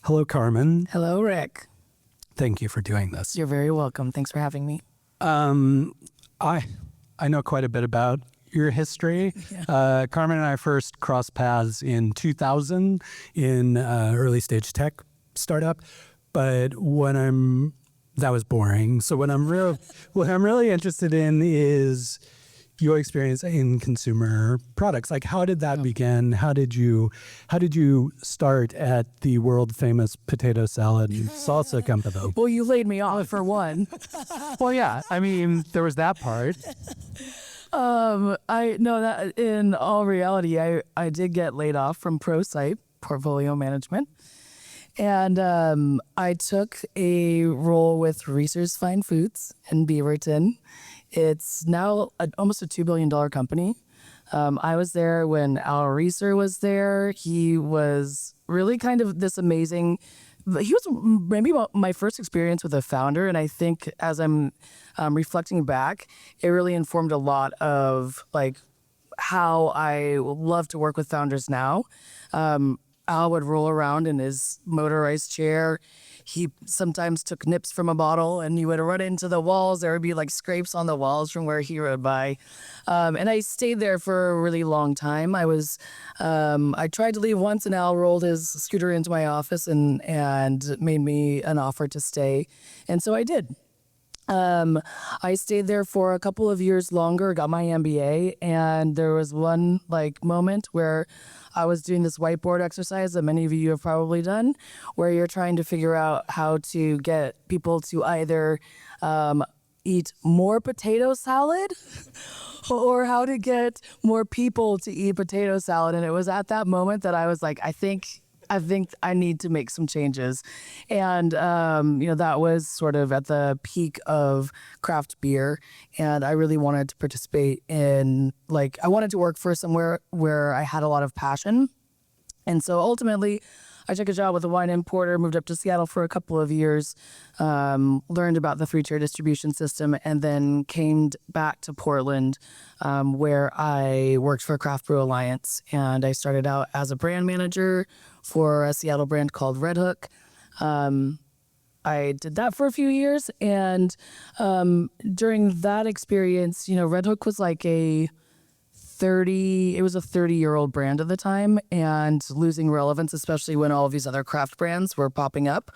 Hello, Karmen. Hello, Rick. Thank you for doing this. You're very welcome. Thanks for having me. I know quite a bit about your history. Yeah. Karmen and I first crossed paths in 2000 in early stage tech startup, but that was boring. So what I'm really interested in is your experience in consumer products. Like, how did that begin? How did you start at the world famous potato salad and salsa company? Well, you laid me off for one. Well, yeah. I mean, there was that part. I know that in all reality, I did get laid off from ProSite Portfolio Management. And I took a role with Reese's Fine Foods in Beaverton. It's now almost a $2 billion company. I was there when Al Reeser was there. He was really kind of this amazing. He was maybe my first experience with a founder. And I think as I'm reflecting back, it really informed a lot of like how I love to work with founders now. Al would roll around in his motorized chair. He sometimes took nips from a bottle and he would run into the walls. There would be like scrapes on the walls from where he rode by. And I stayed there for a really long time. I tried to leave once and Al rolled his scooter into my office and made me an offer to stay. And so I did. I stayed there for a couple of years longer, got my MBA, and there was one like moment where I was doing this whiteboard exercise that many of you have probably done, where you're trying to figure out how to get people to either eat more potato salad or how to get more people to eat potato salad. And it was at that moment that I was like, I think I need to make some changes. And, that was sort of at the peak of craft beer. And I really wanted to participate in, I wanted to work for somewhere where I had a lot of passion. And so ultimately, I took a job with a wine importer, moved up to Seattle for a couple of years, learned about the three-tier distribution system, and then came back to Portland, where I worked for Craft Brew Alliance. And I started out as a brand manager for a Seattle brand called Red Hook. I did that for a few years. And during that experience, Red Hook was like it was a 30-year-old brand at the time and losing relevance, especially when all of these other craft brands were popping up.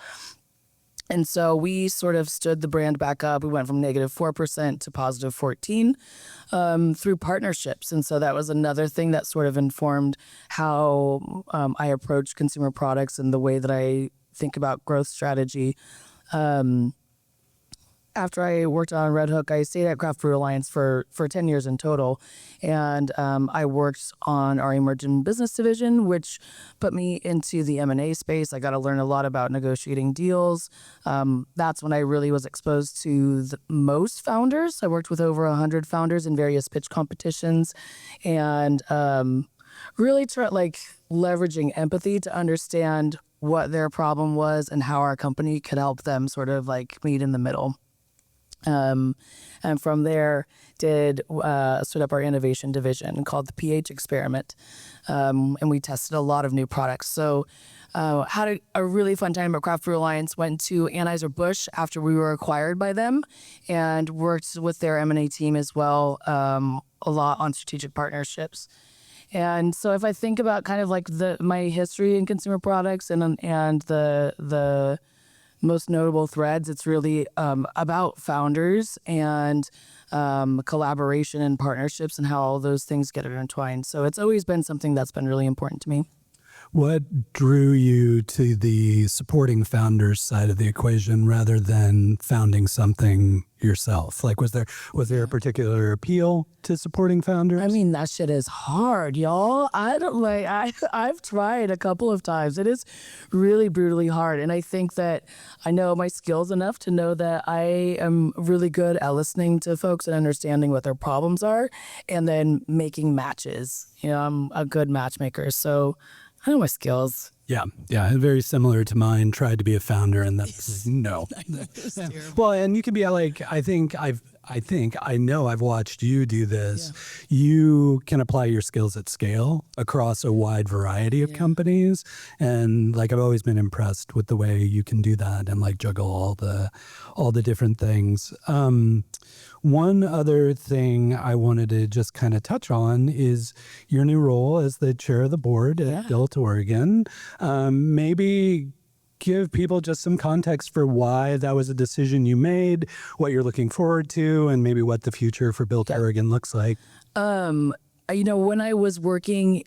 And so we sort of stood the brand back up. We went from -4% to +14% through partnerships. And so that was another thing that sort of informed how I approach consumer products and the way that I think about growth strategy. After I worked on Red Hook, I stayed at Craft Brew Alliance for 10 years in total. And I worked on our emerging business division, which put me into the M&A space. I got to learn a lot about negotiating deals. That's when I really was exposed to the most founders. I worked with over 100 founders in various pitch competitions and really leveraging empathy to understand what their problem was and how our company could help them sort of meet in the middle. And from there stood up our innovation division called the pH Experiment. And we tested a lot of new products. So had a really fun time at Craft Brew Alliance, went to Anheuser-Busch after we were acquired by them and worked with their M&A team as well, a lot on strategic partnerships. And so if I think about kind of my history in consumer products and the most notable threads, it's really about founders and collaboration and partnerships and how all those things get intertwined. So it's always been something that's been really important to me. What drew you to the supporting founders side of the equation rather than founding something yourself? Was there a particular appeal to supporting founders? I mean, that shit is hard, y'all. I've tried a couple of times. It is really brutally hard. And I think that I know my skills enough to know that I am really good at listening to folks and understanding what their problems are and then making matches. I'm a good matchmaker. So I know my skills. Yeah, very similar to mine. Tried to be a founder, and that's no. I know, Well, and you can be I think I know I've watched you do this. You can apply your skills at scale across a wide variety of companies. And like, I've always been impressed with the way you can do that and like juggle all the different things. One other thing I wanted to just kind of touch on is your new role as the chair of the board at Built Oregon. Maybe give people just some context for why that was a decision you made, what you're looking forward to, and maybe what the future for Built Oregon looks like. When I was working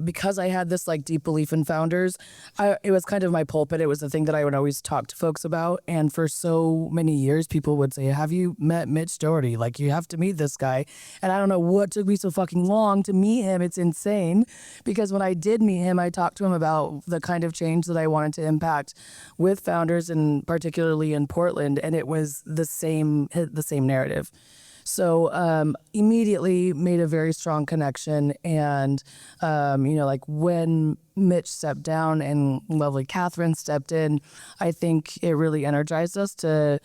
because I had this like deep belief in founders, it was kind of my pulpit. It was the thing that I would always talk to folks about. And for so many years, people would say, have you met Mitch Doherty? Like, you have to meet this guy. And I don't know what took me so fucking long to meet him. It's insane. Because when I did meet him, I talked to him about the kind of change that I wanted to impact with founders, and particularly in Portland. And it was the same narrative. So immediately made a very strong connection. And, like when Mitch stepped down and lovely Catherine stepped in, I think it really energized us to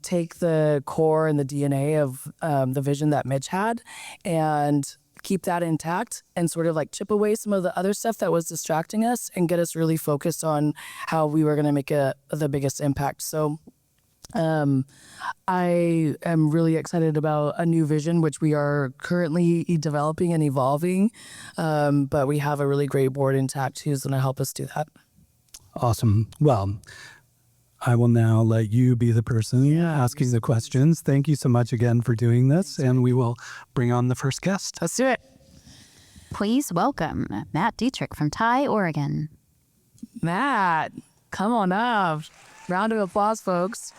take the core and the DNA of the vision that Mitch had and keep that intact and sort of like chip away some of the other stuff that was distracting us and get us really focused on how we were going to make the biggest impact. So I am really excited about a new vision, which we are currently developing and evolving. But we have a really great board intact who's going to help us do that. Awesome. Well, I will now let you be the person asking the questions. Thank you so much again for doing this, and we will bring on the first guest. Let's do it. Please welcome Matt Dittrich from Ty, Oregon. Matt, come on up. Round of applause, folks.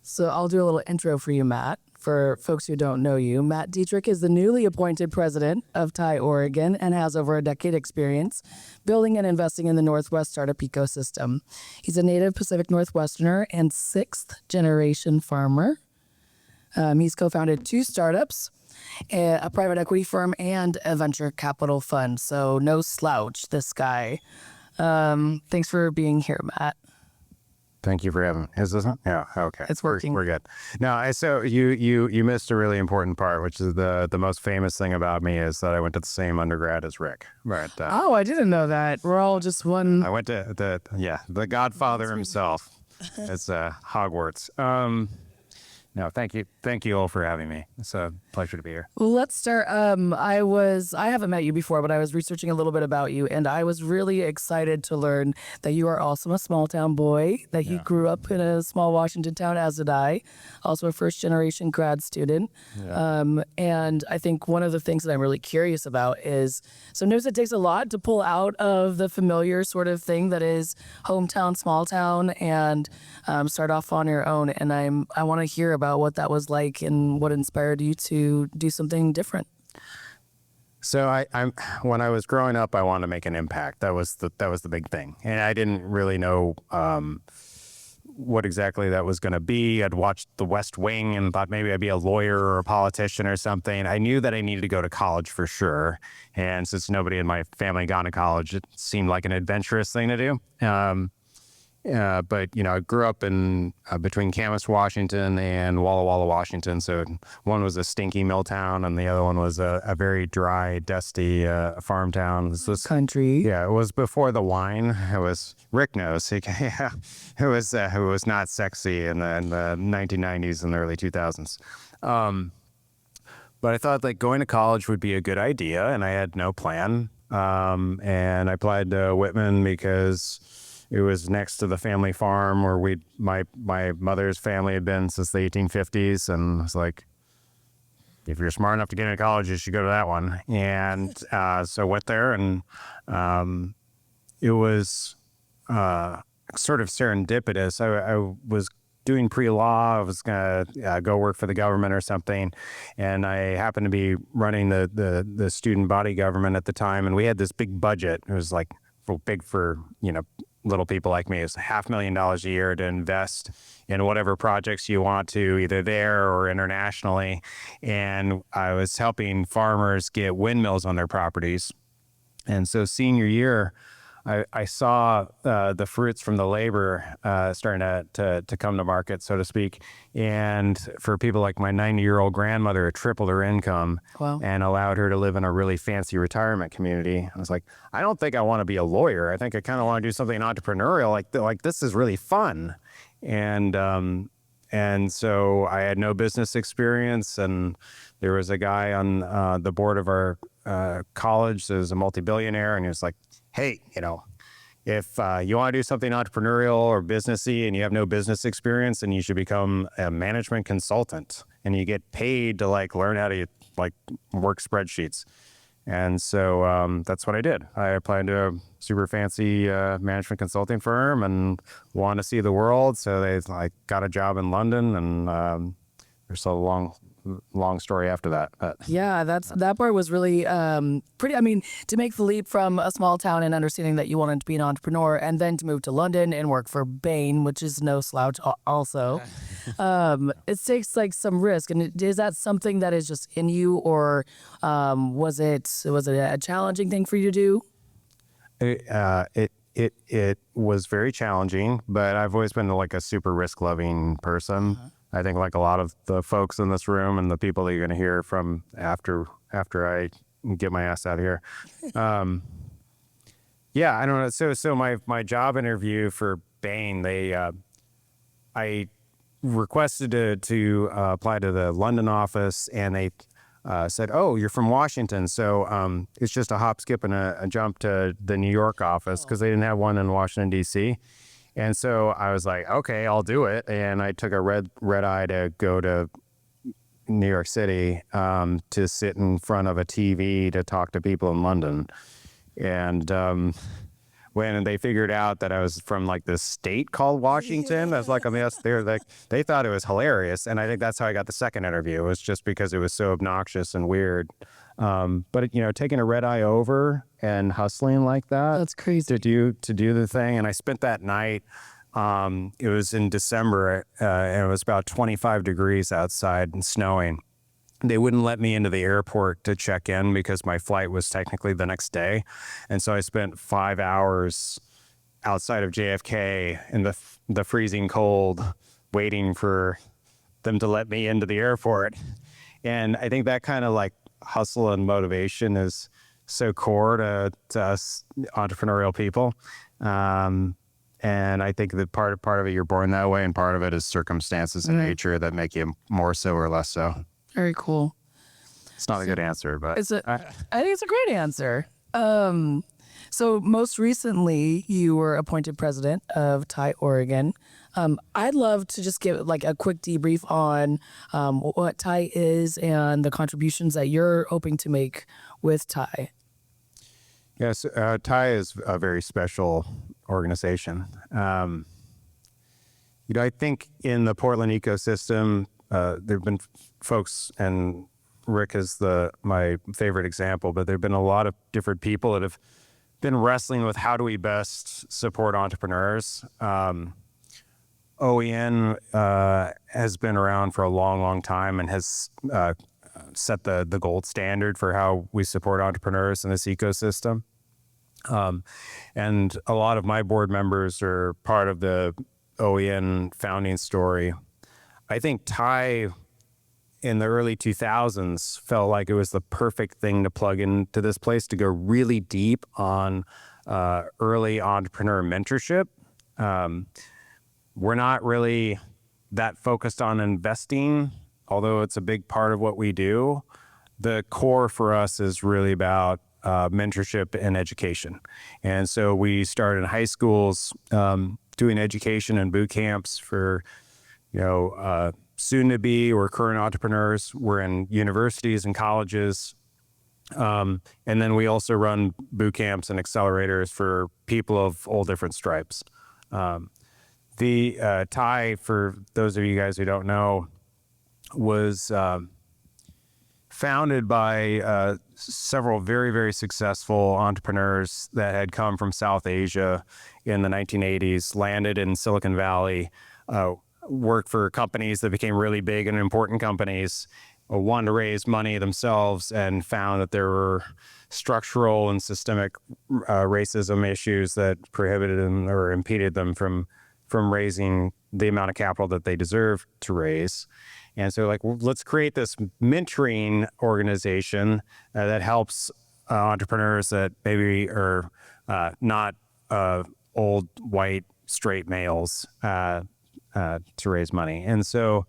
So I'll do a little intro for you, Matt. For folks who don't know you, Matt Dittrich is the newly appointed president of Ty, Oregon, and has over a decade experience building and investing in the Northwest startup ecosystem. He's a native Pacific Northwesterner and sixth-generation farmer. He's co-founded 2 startups, a private equity firm, and a venture capital fund. So no slouch, this guy. Thanks for being here, Matt. Thank you for having me. Is this on? Yeah, okay. It's working. We're good. No, so you missed a really important part, which is the most famous thing about me is that I went to the same undergrad as Rick. Right. Oh, I didn't know that. We're all just one. I went to the Godfather himself. It's Hogwarts. No, thank you all for having me. It's a pleasure to be here. Well, let's start. I haven't met you before, but I was researching a little bit about you, and I was really excited to learn that you are also a small town boy, that you grew up in a small Washington town, as did I, also a first generation grad student. Yeah. And I think one of the things that I'm really curious about is sometimes it takes a lot to pull out of the familiar sort of thing that is hometown, small town, and start off on your own. And I want to hear about what that was like and what inspired you to do something different. So I'm when I was growing up, I wanted to make an impact. That was the big thing, and I didn't really know what exactly that was going to be. I'd watched The West Wing and thought maybe I'd be a lawyer or a politician or something. I knew that I needed to go to college for sure, and since nobody in my family had gone to college, it seemed like an adventurous thing to do. But I grew up in between Camas, Washington, and Walla Walla, Washington. So one was a stinky mill town, and the other one was a very dry, dusty farm town. Country. Yeah, it was before the wine. It was Rick knows. It was not sexy in the 1990s and the early 2000s. But I thought like going to college would be a good idea, and I had no plan. And I applied to Whitman because it was next to the family farm where my mother's family had been since the 1850s, and I was like, if you're smart enough to get into college, you should go to that one. And so I went there, and it was sort of serendipitous. I was doing pre-law. I was going to go work for the government or something, and I happened to be running the student body government at the time, and we had this big budget. It was like big for little people like me. It's $500,000 a year to invest in whatever projects you want to, either there or internationally. And I was helping farmers get windmills on their properties. And so senior year, I saw the fruits from the labor starting to come to market, so to speak. And for people like my 90-year-old grandmother, it tripled her income Wow. and allowed her to live in a really fancy retirement community. I was like, I don't think I want to be a lawyer. I think I kind of want to do something entrepreneurial. Like this is really fun. And so I had no business experience, and there was a guy on the board of our college that was a multi-billionaire, and he was like, hey, if you want to do something entrepreneurial or businessy and you have no business experience, then you should become a management consultant, and you get paid to learn how to work spreadsheets. And so that's what I did. I applied to a super fancy management consulting firm and wanted to see the world. So they got a job in London, and there's a long story after that. But Yeah, that part was really pretty. I mean, to make the leap from a small town and understanding that you wanted to be an entrepreneur, and then to move to London and work for Bain, which is no slouch also. It takes some risk. And is that something that is just in you, or was it a challenging thing for you to do? It was very challenging, but I've always been a super risk-loving person. I think like a lot of the folks in this room and the people that you're going to hear from after I get my ass out of here. Yeah, I don't know. So my job interview for Bain, I requested to apply to the London office, and they said, oh, you're from Washington. So it's just a hop, skip, and a jump to the New York office, because they didn't have one in Washington, D.C. And so I was like, okay, I'll do it. And I took a red eye to go to New York City to sit in front of a TV to talk to people in London. And when they figured out that I was from this state called Washington, I was like, they thought it was hilarious. And I think that's how I got the second interview. It was just because it was so obnoxious and weird. But taking a red eye over and hustling like that, That's crazy. to do the thing. And I spent that night. It was in December, and it was about 25 degrees outside and snowing. They wouldn't let me into the airport to check in because my flight was technically the next day. And so I spent 5 hours outside of JFK in the freezing cold, waiting for them to let me into the airport. And I think that kind of hustle and motivation is so core to us entrepreneurial people. And I think that part of it, you're born that way, and part of it is circumstances and nature that make you more so or less so. Very cool. It's not a good answer, but I think it's a great answer. So most recently, you were appointed president of TIE Oregon. I'd love to just give a quick debrief on what TIE is and the contributions that you're hoping to make with TIE. Yes, TIE is a very special organization. I think in the Portland ecosystem, there have been folks, and Rick is my favorite example, but there have been a lot of different people that have been wrestling with how do we best support entrepreneurs. OEN has been around for a long, long time and has set the gold standard for how we support entrepreneurs in this ecosystem. And a lot of my board members are part of the OEN founding story. I think TIE in the early 2000s felt like it was the perfect thing to plug into this place, to go really deep on early entrepreneur mentorship. We're not really that focused on investing, although it's a big part of what we do. The core for us is really about mentorship and education. And so we started in high schools doing education and boot camps for soon to be or current entrepreneurs. We're in universities and colleges. And then we also run boot camps and accelerators for people of all different stripes. The TIE, for those of you guys who don't know, was founded by several very, very successful entrepreneurs that had come from South Asia in the 1980s, landed in Silicon Valley, worked for companies that became really big and important companies, wanted to raise money themselves and found that there were structural and systemic racism issues that prohibited them or impeded them from raising the amount of capital that they deserve to raise. And so like, let's create this mentoring organization that helps entrepreneurs that maybe are not old, white, straight males to raise money. And so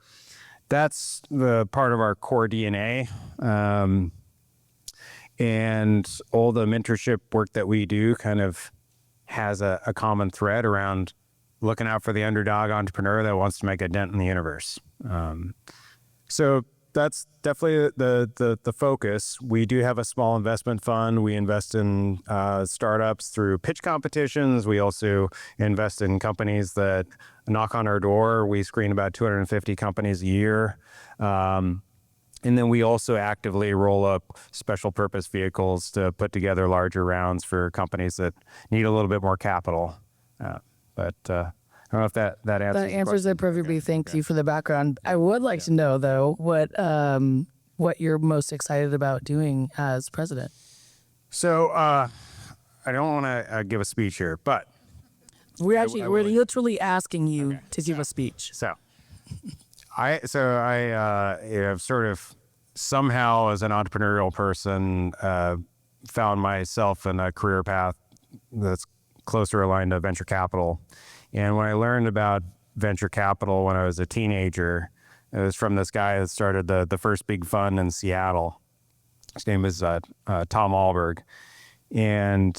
that's the part of our core DNA. And all the mentorship work that we do kind of has a common thread around looking out for the underdog entrepreneur that wants to make a dent in the universe. So that's definitely the focus. We do have a small investment fund. We invest in startups through pitch competitions. We also invest in companies that knock on our door. We screen about 250 companies a year. And then we also actively roll up special purpose vehicles to put together larger rounds for companies that need a little bit more capital. But I don't know if that answers That answers it perfectly. Thank you for the background. I would like to know, though, what you're most excited about doing as president. So I don't want to give a speech here, but We're literally asking you to give a speech. So I have sort of somehow as an entrepreneurial person found myself in a career path that's closer aligned to venture capital. And when I learned about venture capital when I was a teenager, it was from this guy that started the first big fund in Seattle. His name was Tom Alberg. And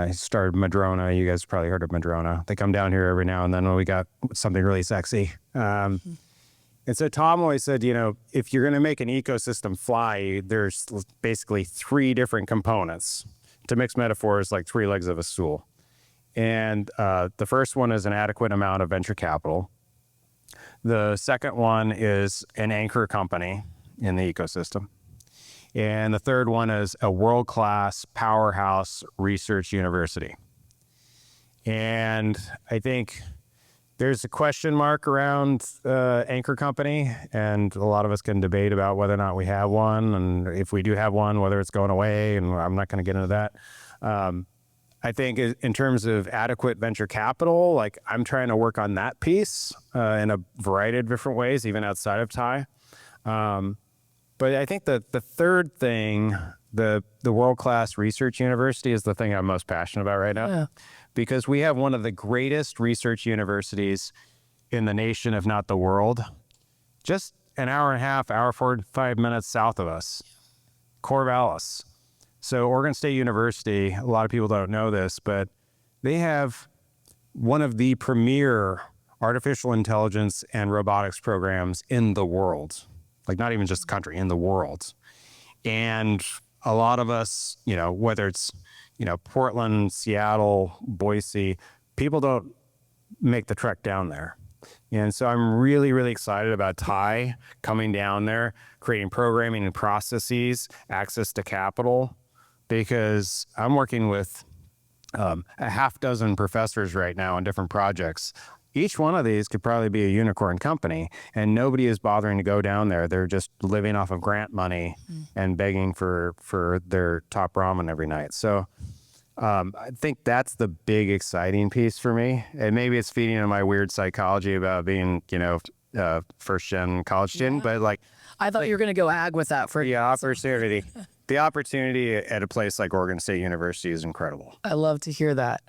he started Madrona. You guys probably heard of Madrona. They come down here every now and then when we got something really sexy. And so Tom always said, if you're going to make an ecosystem fly, there's basically three different components. To mix metaphors, like three legs of a stool. And the first one is an adequate amount of venture capital. The second one is an anchor company in the ecosystem. And the third one is a world-class powerhouse research university. And I think there's a question mark around anchor company, and a lot of us can debate about whether or not we have one, and if we do have one, whether it's going away, and I'm not going to get into that. I think in terms of adequate venture capital, like I'm trying to work on that piece in a variety of different ways, even outside of Thai. But I think the third thing, the world-class research university is the thing I'm most passionate about right now. Yeah. Because we have one of the greatest research universities in the nation, if not the world, just an hour and a half, hour 45 minutes south of us, Corvallis. So Oregon State University, a lot of people don't know this, but they have one of the premier artificial intelligence and robotics programs in the world. Like not even just the country, in the world. And a lot of us, whether it's, Portland, Seattle, Boise, people don't make the trek down there. And so I'm really, really excited about Thai coming down there, creating programming and processes, access to capital, because I'm working with a half dozen professors right now on different projects. Each one of these could probably be a unicorn company, and nobody is bothering to go down there. They're just living off of grant money and begging for their top ramen every night. So I think that's the big exciting piece for me. And maybe it's feeding into my weird psychology about being, first gen college student, but like I thought you were going to go ag with that for the opportunity. The opportunity at a place like Oregon State University is incredible. I love to hear that.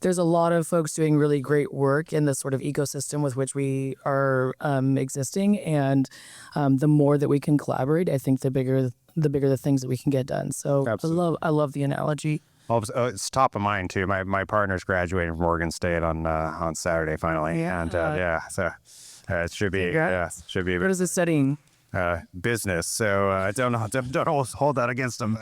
There's a lot of folks doing really great work in the sort of ecosystem with which we are existing, and the more that we can collaborate, I think the bigger the things that we can get done. So Absolutely. I love the analogy. It's top of mind too. My partner's graduating from Oregon State on Saturday finally, and so it should be should be. What is it studying? Business. So don't hold that against them.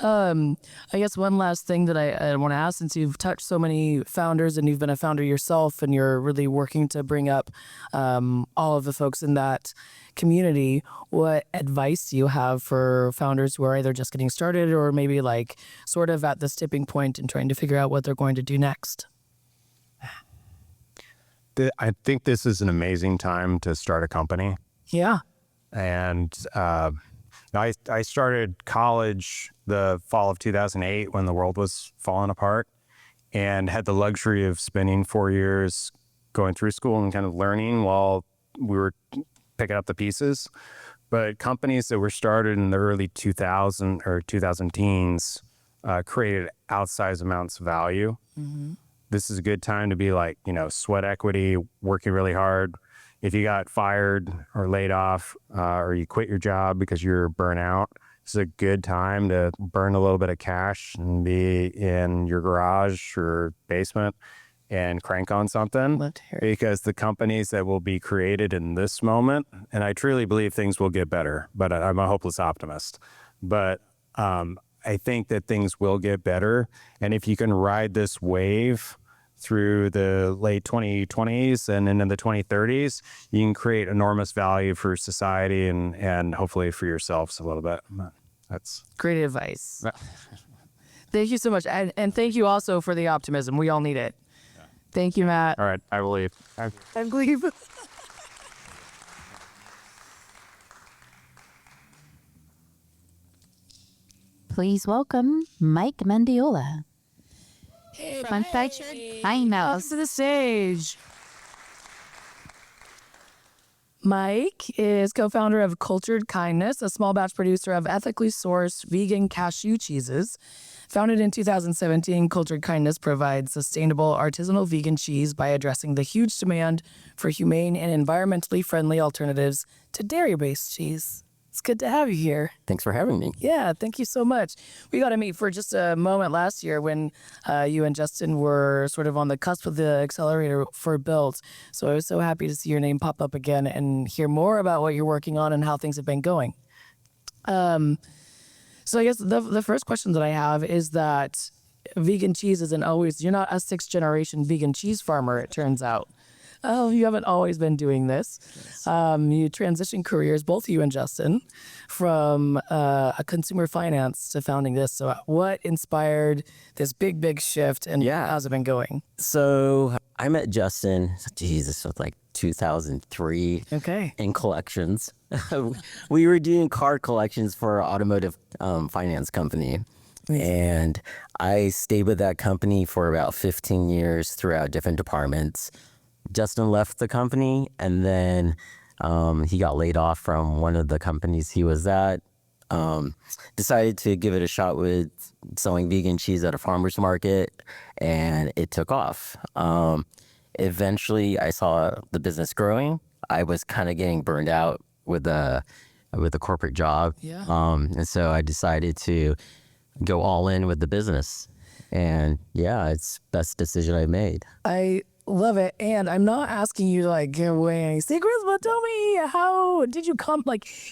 I guess one last thing that I want to ask, since you've touched so many founders and you've been a founder yourself and you're really working to bring up all of the folks in that community, what advice do you have for founders who are either just getting started or maybe like sort of at this tipping point and trying to figure out what they're going to do next? I think this is an amazing time to start a company. Yeah. And I started college the fall of 2008 when the world was falling apart, and had the luxury of spending 4 years going through school and kind of learning while we were picking up the pieces. But companies that were started in the early 2000 or 2000 teens created outsized amounts of value. This is a good time to be like, sweat equity, working really hard. If you got fired or laid off or you quit your job because you're burnt out, it's a good time to burn a little bit of cash and be in your garage or basement and crank on something. Love to hear it. Because the companies that will be created in this moment, and I truly believe things will get better, but I'm a hopeless optimist. But I think that things will get better. And if you can ride this wave through the late 2020s and into the 2030s, you can create enormous value for society and hopefully for yourselves a little bit. That's Great advice. Thank you so much. And thank you also for the optimism. We all need it. Thank you, Matt. all right. I will leave. I believe. Please welcome Mike Mendiola. Fun fact, I know. Up to the stage. Mike is co-founder of Cultured Kindness, a small batch producer of ethically sourced vegan cashew cheeses. Founded in 2017, Cultured Kindness provides sustainable artisanal vegan cheese by addressing the huge demand for humane and environmentally friendly alternatives to dairy-based cheese. It's good to have you here. Thanks for having me. Yeah, thank you so much. We got to meet for just a moment last year when you and Justin were sort of on the cusp of the accelerator for Build. So I was so happy to see your name pop up again and hear more about what you're working on and how things have been going. So I guess the first question that I have is that vegan cheese isn't always, you're not a 6th generation vegan cheese farmer, it turns out. Oh, you haven't always been doing this. Yes. You transitioned careers, both you and Justin, from a consumer finance to founding this. So what inspired this big shift and how's it been going? So I met Justin, this was like 2003 in collections. We were doing card collections for an automotive finance company. And I stayed with that company for about 15 years throughout different departments. Justin left the company, and then he got laid off from one of the companies he was at. Decided to give it a shot with selling vegan cheese at a farmer's market, and it took off. Eventually, I saw the business growing. I was kind of getting burned out with a corporate job. Yeah. And so I decided to go all in with the business. And it's the best decision I made. I love it. And I'm not asking you to give away any secrets, but tell me, how did you come,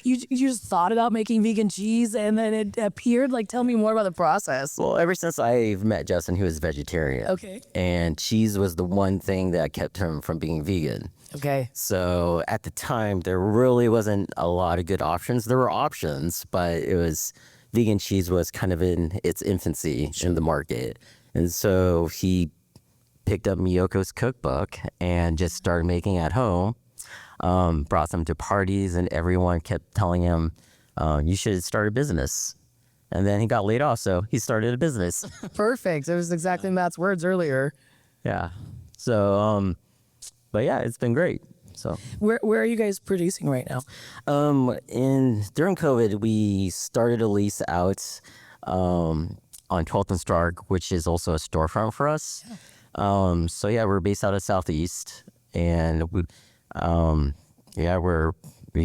you just thought about making vegan cheese and then it appeared? Tell me more about the process. Well, ever since I've met Justin, he was vegetarian. Okay. And cheese was the one thing that kept him from being vegan. Okay. So at the time, there really wasn't a lot of good options. There were options, but vegan cheese was kind of in its infancy in the market. And so he picked up Miyoko's cookbook and just started making at home, brought them to parties, and everyone kept telling him, you should start a business. And then he got laid off, so he started a business. Perfect. It was exactly Matt's words earlier. Yeah. So, but it's been great. So where are you guys producing right now? During COVID, we started a lease out on 12th and Stark, which is also a storefront for us. Yeah. We're based out of Southeast, and we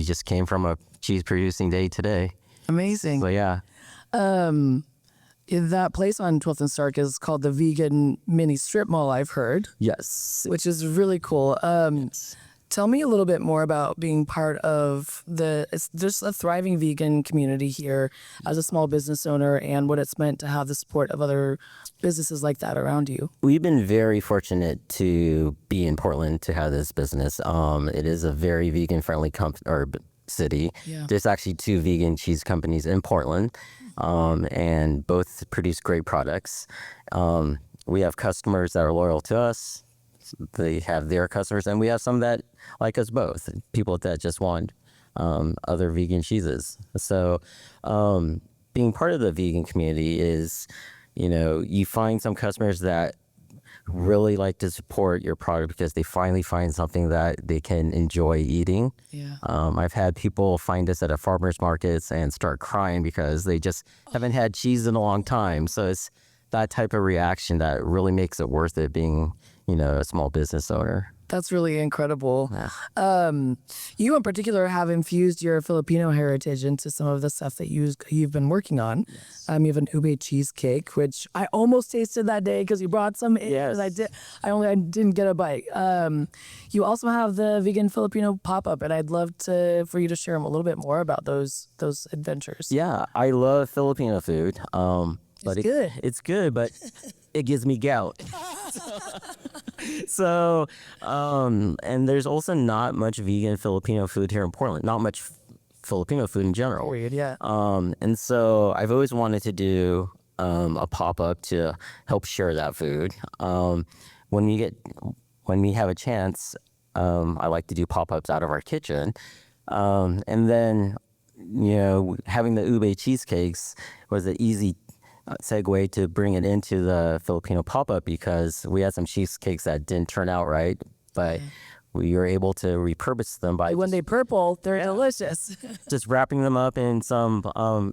just came from a cheese producing day today. Amazing. So that place on 12th and Stark is called the Vegan Mini Strip Mall, I've heard. Yes. Which is really cool. Tell me a little bit more about being part of there's a thriving vegan community here as a small business owner and what it's meant to have the support of other businesses like that around you. We've been very fortunate to be in Portland to have this business. It is a very vegan-friendly city. Yeah. There's actually 2 vegan cheese companies in Portland, and both produce great products. We have customers that are loyal to us. They have their customers, and we have some that like us both, people that just want other vegan cheeses. So being part of the vegan community is, you find some customers that really like to support your product because they finally find something that they can enjoy eating. Yeah. I've had people find us at a farmer's markets and start crying because they just haven't had cheese in a long time. So it's that type of reaction that really makes it worth it being, a small business owner. That's really incredible. You in particular have infused your Filipino heritage into some of the stuff that you've been working on. Yes. You have an ube cheesecake, which I almost tasted that day because you brought some in. Yes. I didn't get a bite. You also have the vegan Filipino pop-up, and I'd love for you to share a little bit more about those adventures. Yeah, I love Filipino food. But it's good, but it gives me gout. So, and there's also not much vegan Filipino food here in Portland. Not much Filipino food in general. Weird, yeah. And so I've always wanted to do a pop-up to help share that food. When we have a chance, I like to do pop-ups out of our kitchen. And then, having the ube cheesecakes was an easy segue to bring it into the Filipino pop-up because we had some cheesecakes that didn't turn out right, but we were able to repurpose them by when they purple, they're delicious. just wrapping them up in some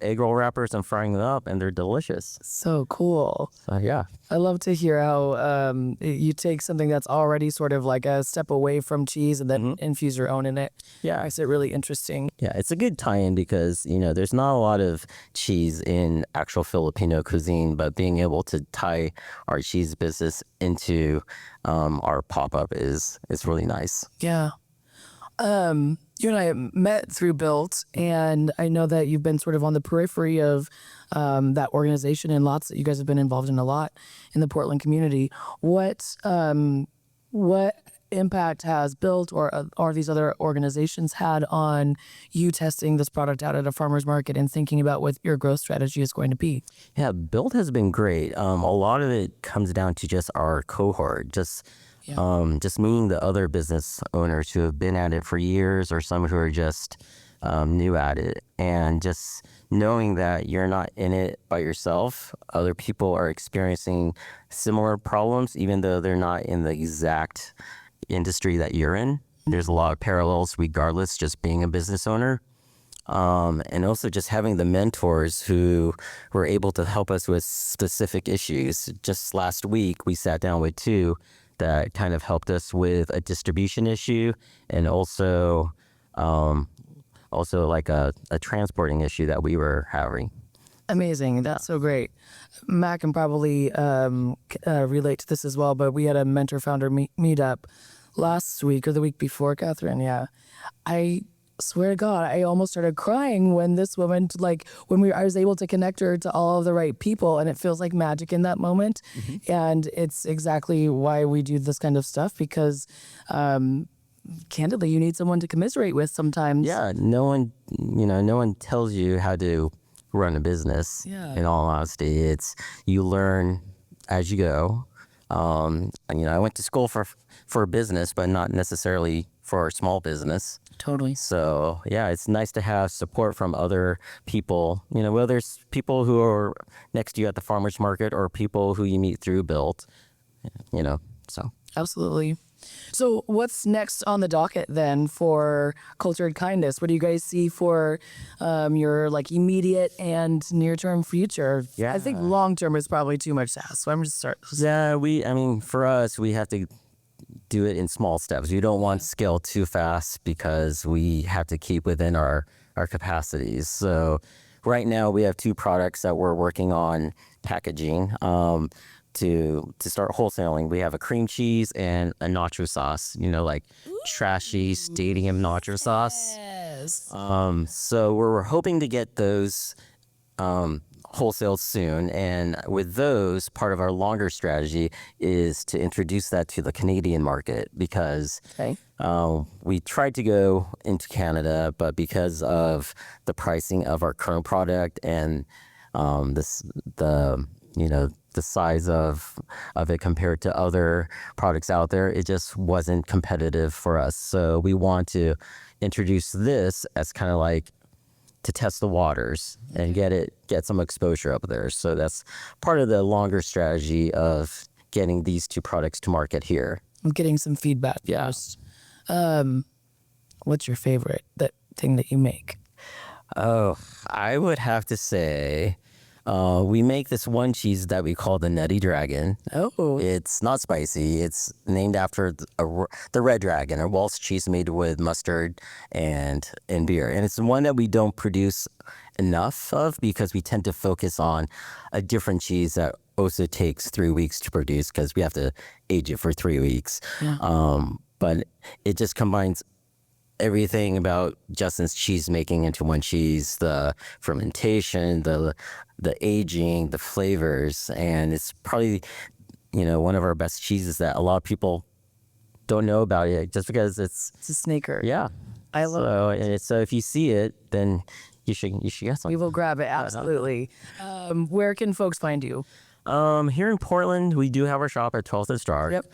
egg roll wrappers and frying them up, and they're delicious. So cool. Yeah. I love to hear how you take something that's already sort of like a step away from cheese and then infuse your own in it. Yeah, makes it really interesting. Yeah, it's a good tie-in because, there's not a lot of cheese in actual Filipino cuisine, but being able to tie our cheese business into our pop-up is really nice. Yeah. You and I met through Built, and I know that you've been sort of on the periphery of that organization and lots that you guys have been involved in a lot in the Portland community. What impact has Built or these other organizations had on you testing this product out at a farmer's market and thinking about what your growth strategy is going to be? Yeah, Built has been great. A lot of it comes down to just our cohort, just meeting the other business owners who have been at it for years or some who are just new at it, and just knowing that you're not in it by yourself. Other people are experiencing similar problems, even though they're not in the exact industry that you're in. There's a lot of parallels regardless, just being a business owner. And also just having the mentors who were able to help us with specific issues. Just last week, we sat down with two that kind of helped us with a distribution issue and also like a transporting issue that we were having. Amazing. That's so great. Matt can probably relate to this as well, but we had a mentor-founder meetup last week or the week before, Catherine. Yeah. I swear to God, I almost started crying when this woman, I was able to connect her to all of the right people, and it feels like magic in that moment. Mm-hmm. And it's exactly why we do this kind of stuff, because candidly, you need someone to commiserate with sometimes. Yeah, no one tells you how to run a business. Yeah. In all honesty, it's you learn as you go. I went to school for business, but not necessarily for a small business. Totally. So yeah, it's nice to have support from other people. Whether it's people who are next to you at the farmer's market or people who you meet through Built. So. Absolutely. So what's next on the docket then for Cultured Kindness? What do you guys see for your immediate and near-term future? Yeah. I think long-term is probably too much to ask, so I'm just start. Yeah, for us, we have to do it in small steps. We don't want to scale too fast because we have to keep within our capacities. So right now we have two products that we're working on packaging to start wholesaling. We have a cream cheese and a nacho sauce, trashy stadium nacho sauce. Yes. So we're hoping to get those wholesale soon, and with those, part of our longer strategy is to introduce that to the Canadian market, because we tried to go into Canada, but because of the pricing of our current product and the size of of it compared to other products out there. It just wasn't competitive for us. So we want to introduce this as kind of like to test the waters and get some exposure up there. So that's part of the longer strategy of getting these two products to market here. I'm getting some feedback. Yes. What's your favorite thing that you make? Oh, I would have to say we make this one cheese that we call the Nutty Dragon. Oh. It's not spicy. It's named after the red dragon, a Welsh cheese made with mustard and beer. And it's the one that we don't produce enough of because we tend to focus on a different cheese that also takes 3 weeks to produce because we have to age it for 3 weeks. Yeah. But it just combines everything about Justin's cheese making into one cheese, the fermentation, the aging, the flavors, and it's probably, one of our best cheeses that a lot of people don't know about it just because it's a snaker. Yeah. I love it. So if you see it, then you should get some. We will grab it, absolutely. Where can folks find you? Here in Portland, we do have our shop at 12th and Star. Yep.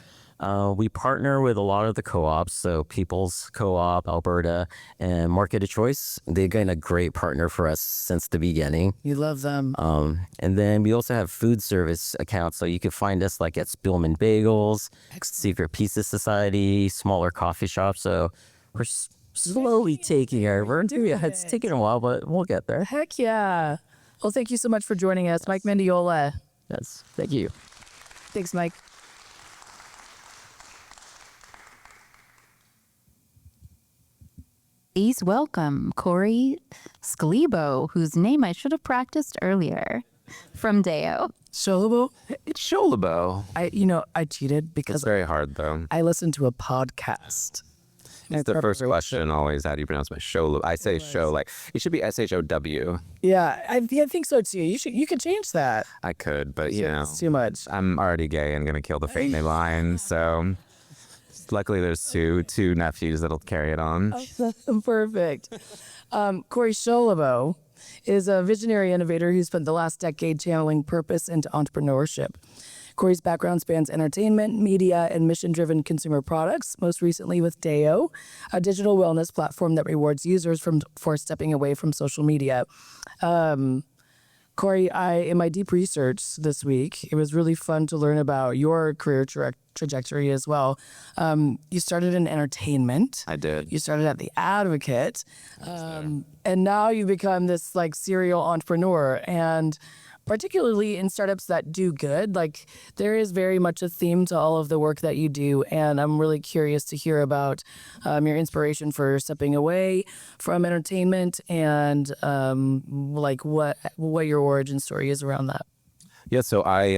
We partner with a lot of the co-ops, so People's Co-op, Alberta, and Market of Choice. They've been a great partner for us since the beginning. You love them. And then we also have food service accounts, so you can find us like at Spillman Bagels, Secret Pizza Society, smaller coffee shops. So we're slowly taking over. Yeah, it's taking a while, but we'll get there. Heck yeah. Well, thank you so much for joining us, Mike Mendiola. Yes, thank you. Thanks, Mike. Please welcome Corey Scholibo, whose name I should have practiced earlier, from Dayo. Scholibo? It's Scholibo. I cheated It's because very hard, though. I listened to a podcast. It's the first question always. How do you pronounce my Scholibo? I say show like it should be SHOW. Yeah, I think so too. You could change that. I could, but It's too much. I'm already gay and gonna kill the family line. So luckily, there's two nephews that'll carry it on. Perfect. Corey Scholibo is a visionary innovator who spent the last decade channeling purpose into entrepreneurship. Corey's background spans entertainment, media, and mission-driven consumer products, most recently with Dayo, a digital wellness platform that rewards users for stepping away from social media. Corey, in my deep research this week, it was really fun to learn about your career trajectory as well. You started in entertainment. I did. You started at The Advocate. And now you become this serial entrepreneur. And particularly in startups that do good, there is very much a theme to all of the work that you do. And I'm really curious to hear about your inspiration for stepping away from entertainment and what your origin story is around that. Yeah, so I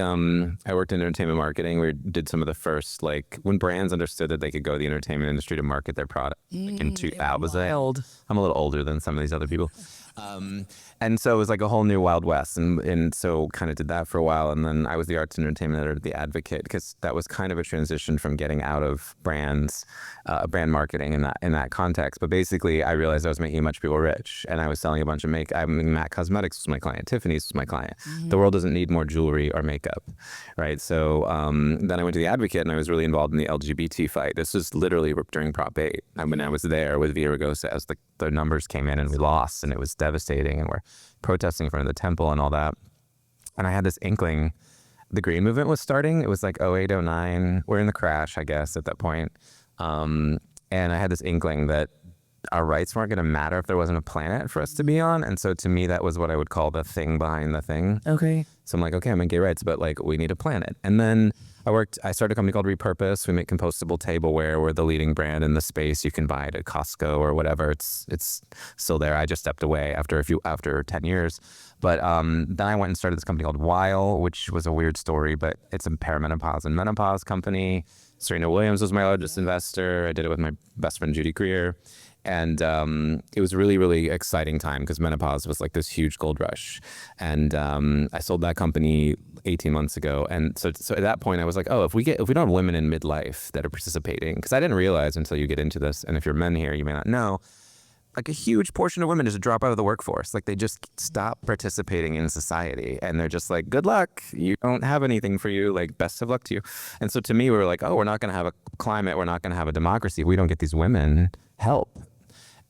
worked in entertainment marketing. We did some of the first when brands understood that they could go to the entertainment industry to market their product. In 2000, I'm a little older than some of these other people. And so it was like a whole new Wild West. And so kind of did that for a while. And then I was the arts and entertainment editor at The Advocate because that was kind of a transition from getting out of brand marketing in that context. But basically, I realized I was making a bunch of people rich. And I was selling a bunch of Mac Cosmetics was my client. Tiffany's was my client. Mm-hmm. The world doesn't need more jewelry or makeup, right? So then I went to The Advocate and I was really involved in the LGBT fight. This was literally during Prop 8. When I was there with Villaraigosa as the numbers came in and we lost and it was devastating and we're protesting in front of the temple and all that. And I had this inkling the green movement was starting. It was like 08, 09. We're in the crash, I guess, at that point. And I had this inkling that our rights weren't going to matter if there wasn't a planet for us to be on. And so to me, that was what I would call the thing behind the thing. Okay. So I'm like, okay, I'm in gay rights, but we need a planet. And then I started a company called Repurpose. We make compostable tableware. We're the leading brand in the space. You can buy it at Costco or whatever. It's still there. I just stepped away after 10 years. But then I went and started this company called Weil, which was a weird story, but it's a perimenopause and menopause company. Serena Williams was my largest investor. I did it with my best friend, Judy Greer. And it was a really, really exciting time because menopause was like this huge gold rush. And I sold that company 18 months ago. And so at that point, I was like, oh, if we don't have women in midlife that are participating, because I didn't realize until you get into this, and if you're men here, you may not know, like a huge portion of women just drop out of the workforce. Like they just stop participating in society, and they're just like, good luck. You don't have anything for you. Like, best of luck to you. And so to me, we were like, oh, we're not going to have a climate. We're not going to have a democracy if we don't get these women help.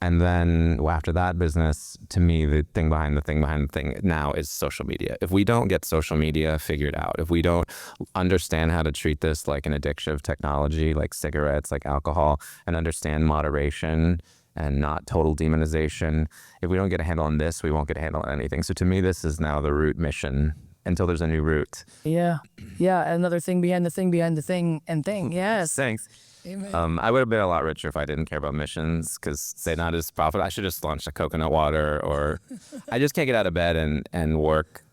And then after that business, to me, the thing behind the thing now is social media. If we don't get social media figured out, if we don't understand how to treat this like an addictive technology, like cigarettes, like alcohol, and understand moderation and not total demonization, if we don't get a handle on this, we won't get a handle on anything. So to me, this is now the root mission until there's a new route. Yeah. Another thing behind the thing behind the thing and thing. Yes. Thanks. Amen. I would have been a lot richer if I didn't care about missions, because they're not as profitable. I should just launch a coconut water, or I just can't get out of bed and work.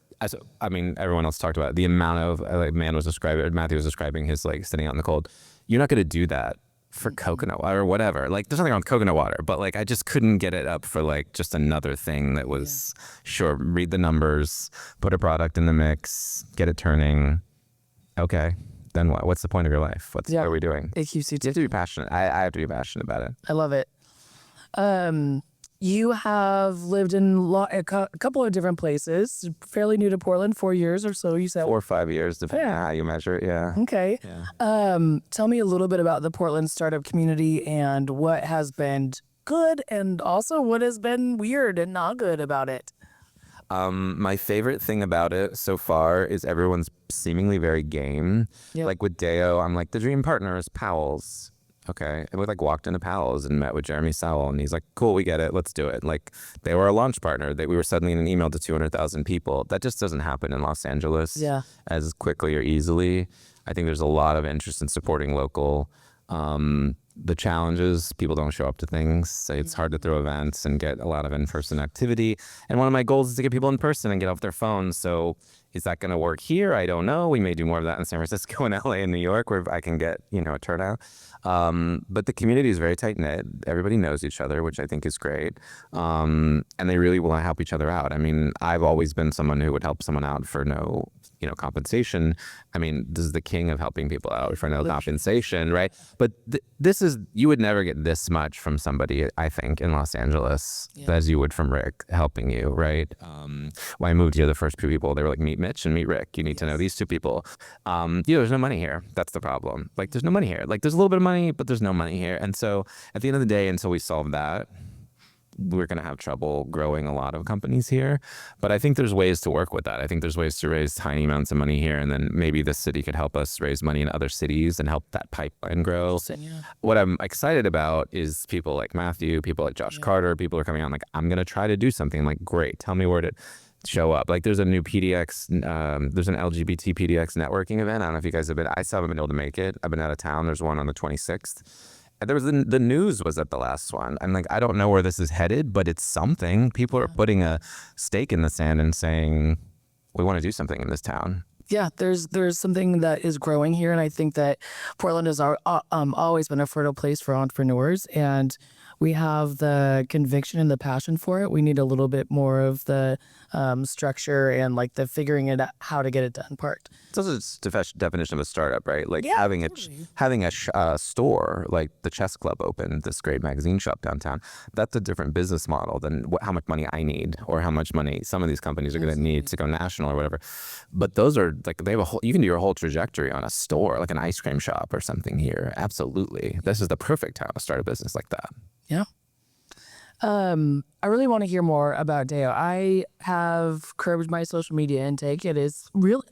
I mean, everyone else talked about it. The amount of, like Matthew was describing his like sitting out in the cold. You're not going to do that for coconut water or whatever. Like there's nothing wrong with coconut water, but like I just couldn't get it up for like just another thing that was, sure, read the numbers, put a product in the mix, get it turning. Okay. Then what? What's the point of your life? What are we doing? AQC. You have to be passionate. I have to be passionate about it. I love it. You have lived in a couple of different places, fairly new to Portland, 4 years or so, you said. 4 or 5 years, depending on how you measure it, yeah. Okay. Yeah. Tell me a little bit about the Portland startup community and what has been good and also what has been weird and not good about it. My favorite thing about it so far is everyone's seemingly very game. Yep. Like with Dayo, I'm like, the dream partner is Powell's. Okay. And we like walked into Powell's and met with Jeremy Sowell, and he's like, cool, we get it. Let's do it. Like they were a launch partner. We were suddenly in an email to 200,000 people. That just doesn't happen in Los Angeles as quickly or easily. I think there's a lot of interest in supporting local. The challenges, people don't show up to things. So it's hard to throw events and get a lot of in-person activity. And one of my goals is to get people in person and get off their phones. So is that going to work here? I don't know. We may do more of that in San Francisco and LA and New York, where I can get, a turnout. But the community is very tight-knit. Everybody knows each other, which I think is great. And they really want to help each other out. I mean, I've always been someone who would help someone out for no compensation. I mean, this is the king of helping people out for no compensation, right? But you would never get this much from somebody, I think, in Los Angeles as you would from Rick helping you, right? When I moved here, the first few people, they were like, meet Mitch and meet Rick. You need to know these two people. There's no money here. That's the problem. Like, there's no money here. Like, there's a little bit of money, but there's no money here. And so at the end of the day, until we solve that, we're going to have trouble growing a lot of companies here. But I think there's ways to work with that. I think there's ways to raise tiny amounts of money here, and then maybe the city could help us raise money in other cities and help that pipeline grow. What I'm excited about is people like Matthew, people like Josh Carter, people are coming out like, I'm going to try to do something. I'm like, great, tell me where to show up. Like there's a new PDX, there's an LGBT PDX networking event. I don't know if you guys have been, I still haven't been able to make it. I've been out of town. There's one on the 26th. There was the news was at the last one. I'm like, I don't know where this is headed, but it's something. People are putting a stake in the sand and saying, we want to do something in this town. Yeah, there's something that is growing here, and I think that Portland has always been a fertile place for entrepreneurs, and we have the conviction and the passion for it. We need a little bit more of the structure and like the figuring it out how to get it done part. It's also the definition of a startup, right? Like having a store like the Chess Club opened, this great magazine shop downtown. That's a different business model than how much money I need or how much money some of these companies are going to need to go national or whatever. But those are like, they have you can do your whole trajectory on a store, like an ice cream shop or something here. Absolutely. This is the perfect time to start a business like that. Yeah. I really want to hear more about Dayo. I have curbed my social media intake. It is really,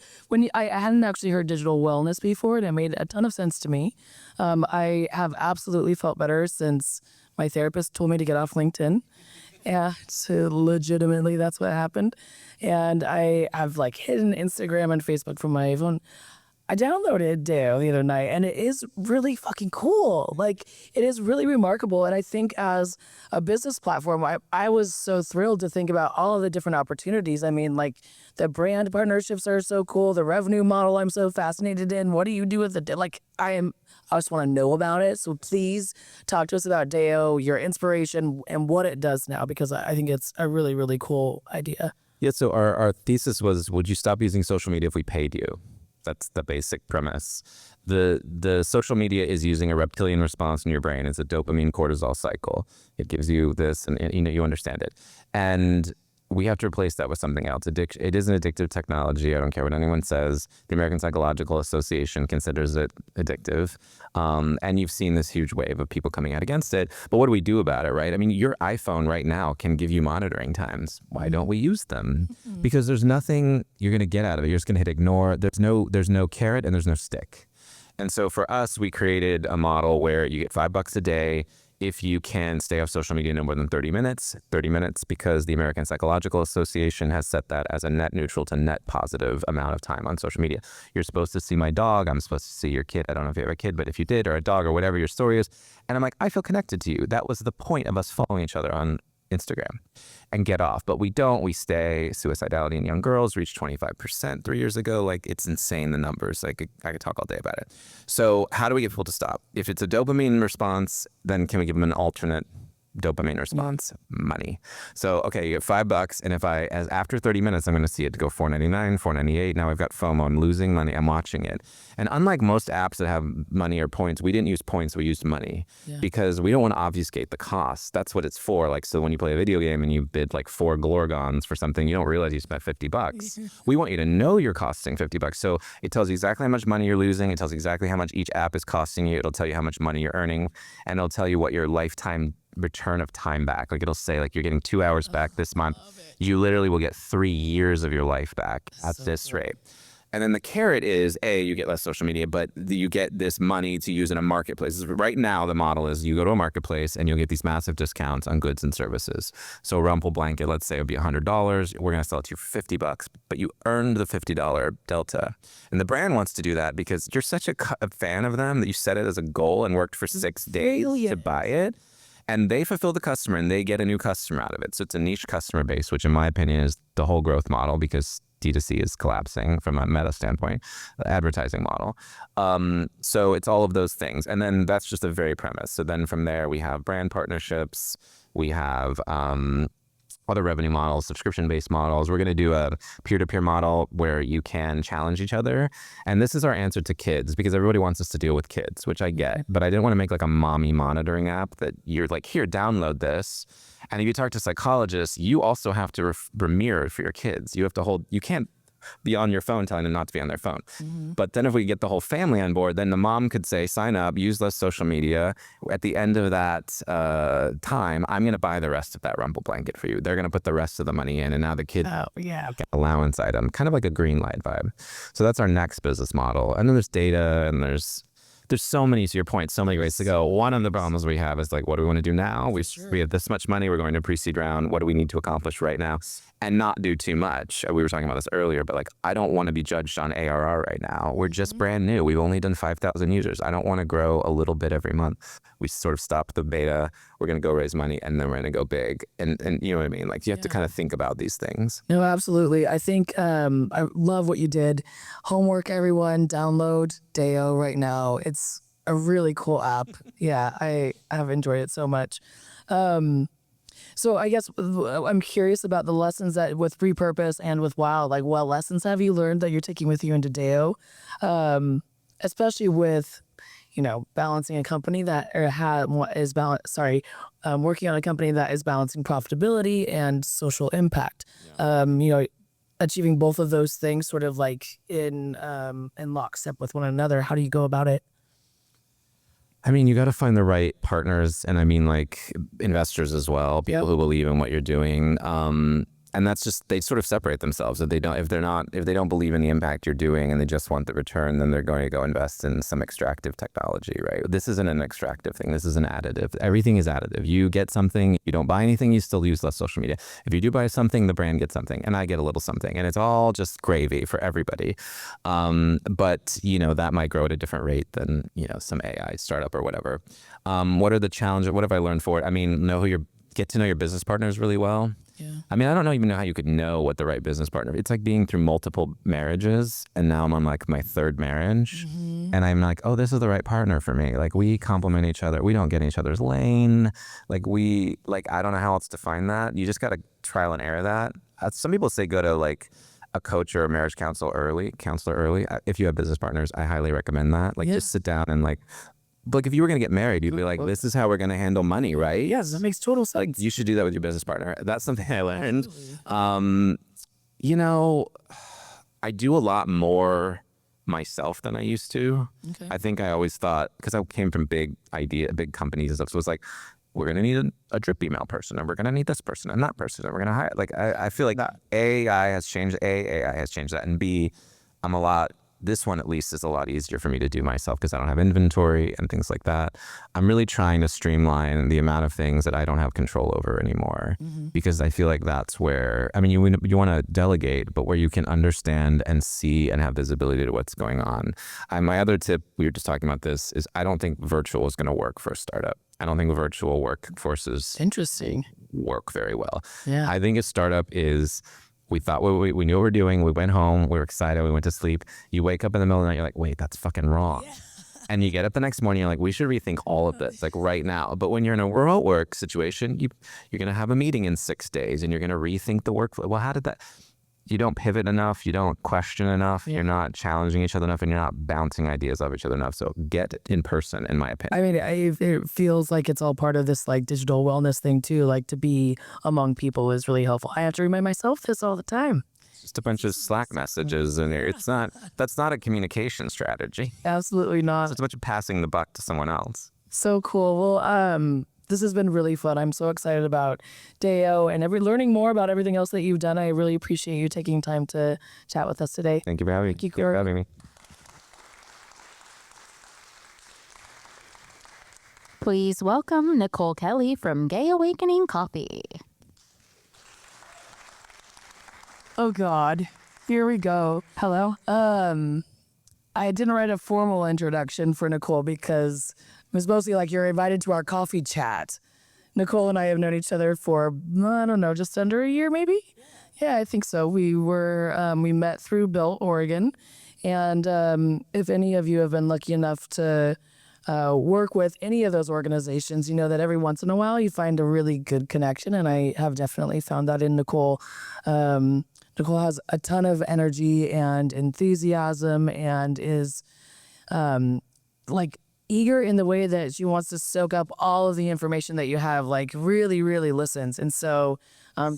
I hadn't actually heard digital wellness before, and it made a ton of sense to me. I have absolutely felt better since my therapist told me to get off LinkedIn. Yeah, so legitimately that's what happened. And I have like hidden Instagram and Facebook from my phone. I downloaded Dayo the other night, and it is really fucking cool. Like, it is really remarkable. And I think as a business platform, I was so thrilled to think about all of the different opportunities. I mean, like, the brand partnerships are so cool. The revenue model I'm so fascinated in. What do you do with it? Like, I just want to know about it. So please talk to us about Dayo, your inspiration, and what it does now, because I think it's a really, really cool idea. Yeah, so our thesis was, would you stop using social media if we paid you? That's the basic premise. The social media is using a reptilian response in your brain. It's a dopamine cortisol cycle. It gives you this, and you understand it. And we have to replace that with something else. It is an addictive technology. I don't care what anyone says. The American Psychological Association considers it addictive. And you've seen this huge wave of people coming out against it. But what do we do about it, right? I mean, your iPhone right now can give you monitoring times. Why don't we use them? Because there's nothing you're going to get out of it. You're just going to hit ignore. There's no carrot and there's no stick. And so for us, we created a model where you get $5 a day if you can stay off social media no more than 30 minutes, because the American Psychological Association has set that as a net neutral to net positive amount of time on social media. You're supposed to see my dog. I'm supposed to see your kid. I don't know if you have a kid, but if you did, or a dog, or whatever your story is. And I'm like, I feel connected to you. That was the point of us following each other on Instagram, and get off. But we don't. We stay. Suicidality in young girls reached 25% 3 years ago. Like, it's insane, the numbers. Like, I could talk all day about it. So how do we get people to stop? If it's a dopamine response, then can we give them an alternate dopamine response? Money. So, okay, you get $5, and if after 30 minutes, I'm going to see it go $4.99, $4.98. Now I've got FOMO. I'm losing money. I'm watching it. And unlike most apps that have money or points, we didn't use points. We used money because we don't want to obfuscate the cost. That's what it's for. Like, so when you play a video game and you bid like 4 Glorgons for something, you don't realize you spent $50. We want you to know you're costing $50. So it tells you exactly how much money you're losing. It tells you exactly how much each app is costing you. It'll tell you how much money you're earning, and it'll tell you what your lifetime return of time back. Like, it'll say, like, you're getting 2 hours back this month. You literally will get 3 years of your life back at this rate. And then the carrot is, you get less social media, but you get this money to use in a marketplace. Right now, the model is you go to a marketplace and you'll get these massive discounts on goods and services. So a Rumple blanket, let's say, would be $100. We're going to sell it to you for $50, but you earned the $50 delta. And the brand wants to do that because you're such a fan of them that you set it as a goal and worked for 6 days to buy it. And they fulfill the customer and they get a new customer out of it. So it's a niche customer base, which in my opinion is the whole growth model, because D2C is collapsing from a meta standpoint, the advertising model. So it's all of those things. And then that's just a very premise. So then from there, we have brand partnerships. We have other revenue models, subscription-based models. We're going to do a peer-to-peer model where you can challenge each other. And this is our answer to kids, because everybody wants us to deal with kids, which I get. But I didn't want to make like a mommy monitoring app that you're like, here, download this. And if you talk to psychologists, you also have to mirror for your kids. You have to you can't be on your phone telling them not to be on their phone. But then if we get the whole family on board, then the mom could say, sign up, use less social media. At the end of that time, I'm going to buy the rest of that Rumble blanket for you. They're going to put the rest of the money in, and now the kid get allowance item, kind of like a green light vibe. So that's our next business model. And then there's data, and there's so many, to your point, so many ways to go. One of the problems we have is like, what do we want to do now? We have this much money. We're going to pre-seed round. What do we need to accomplish right now? And not do too much. We were talking about this earlier, but like, I don't want to be judged on ARR right now. We're just brand new. We've only done 5,000 users. I don't want to grow a little bit every month. We sort of stopped the beta. We're going to go raise money, and then we're going to go big. And you know what I mean? Like, you have to kind of think about these things. No, absolutely. I think I love what you did. Homework, everyone, download Dayo right now. It's a really cool app. Yeah, I have enjoyed it so much. So I guess I'm curious about the lessons that with Repurpose and with Wow, like what lessons have you learned that you're taking with you into Dayo, especially with, balancing a company that working on a company that is balancing profitability and social impact. Achieving both of those things sort of like in lockstep with one another. How do you go about it? I mean, you got to find the right partners, and I mean, like, investors as well, people who believe in what you're doing. And that's just, they sort of separate themselves. If they don't believe in the impact you're doing and they just want the return, then they're going to go invest in some extractive technology, right? This isn't an extractive thing. This is an additive. Everything is additive. You get something, you don't buy anything, you still use less social media. If you do buy something, the brand gets something, and I get a little something, and it's all just gravy for everybody. But that might grow at a different rate than, some AI startup or whatever. What are the challenges? What have I learned for it? I mean, get to know your business partners really well. Yeah. I mean, I don't even know how you could know what the right business partner. It's like being through multiple marriages, and now I'm on like my third marriage, and I'm like, oh, this is the right partner for me. Like, we complement each other. We don't get in each other's lane. Like, I don't know how else to find that. You just got to trial and error that. Some people say go to like a coach or a marriage counselor early. If you have business partners, I highly recommend that. Like just sit down and like if you were going to get married, you'd be like, this is how we're going to handle money, right? Yes, that makes total sense. Like you should do that with your business partner. That's something I learned. I do a lot more myself than I used to. Okay. I think I always thought, because I came from big companies and stuff, so it was like, we're going to need a drip email person, and we're going to need this person and that person, and we're going to hire. Like, I feel like AI has changed that, and B, this one at least is a lot easier for me to do myself because I don't have inventory and things like that. I'm really trying to streamline the amount of things that I don't have control over anymore, because I feel like that's where, I mean, you want to delegate, but where you can understand and see and have visibility to what's going on. My other tip, we were just talking about this, is I don't think virtual is going to work for a startup. I don't think virtual workforces work very well. Yeah. I think a startup is, we thought we knew what we were doing. We went home. We were excited. We went to sleep. You wake up in the middle of the night. You're like, wait, that's fucking wrong. Yeah. And you get up the next morning. You're like, we should rethink all of this, like right now. But when you're in a remote work situation, you're going to have a meeting in 6 days and you're going to rethink the workflow. Well, how did that? You don't pivot enough. You don't question enough. You're not challenging each other enough, and you're not bouncing ideas off each other enough. So get in person, in my opinion. I mean, it feels like it's all part of this like digital wellness thing too. Like to be among people is really helpful. I have to remind myself this all the time. Just a bunch of Slack messages in there. That's not a communication strategy. Absolutely not. It's a bunch of passing the buck to someone else. So cool. Well, this has been really fun. I'm so excited about Dayo and learning more about everything else that you've done. I really appreciate you taking time to chat with us today. Thank you for having me. Thank you for having me. Please welcome Nicole Kelley from Gay Awakening Coffee. Oh God, here we go. Hello. I didn't write a formal introduction for Nicole because it was mostly like, you're invited to our coffee chat. Nicole and I have known each other for, I don't know, just under a year maybe? Yeah, I think so. We met through Built, Oregon. And if any of you have been lucky enough to work with any of those organizations, you know that every once in a while you find a really good connection. And I have definitely found that in Nicole. Nicole has a ton of energy and enthusiasm and is like eager in the way that she wants to soak up all of the information that you have, like really, really listens. And so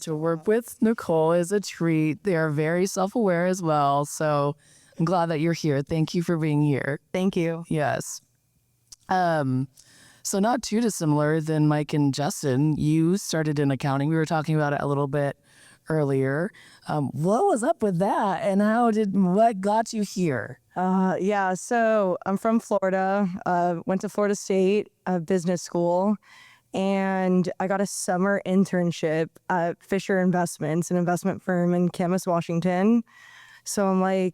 to work with Nicole is a treat. They are very self-aware as well. So I'm glad that you're here. Thank you for being here. Thank you. Yes. So not too dissimilar than Mike and Justin. You started in accounting. We were talking about it a little bit earlier. What was up with that, and what got you here? Yeah, so I'm from Florida. Went to Florida State Business School, and I got a summer internship at Fisher Investments, an investment firm in Camas, Washington. So I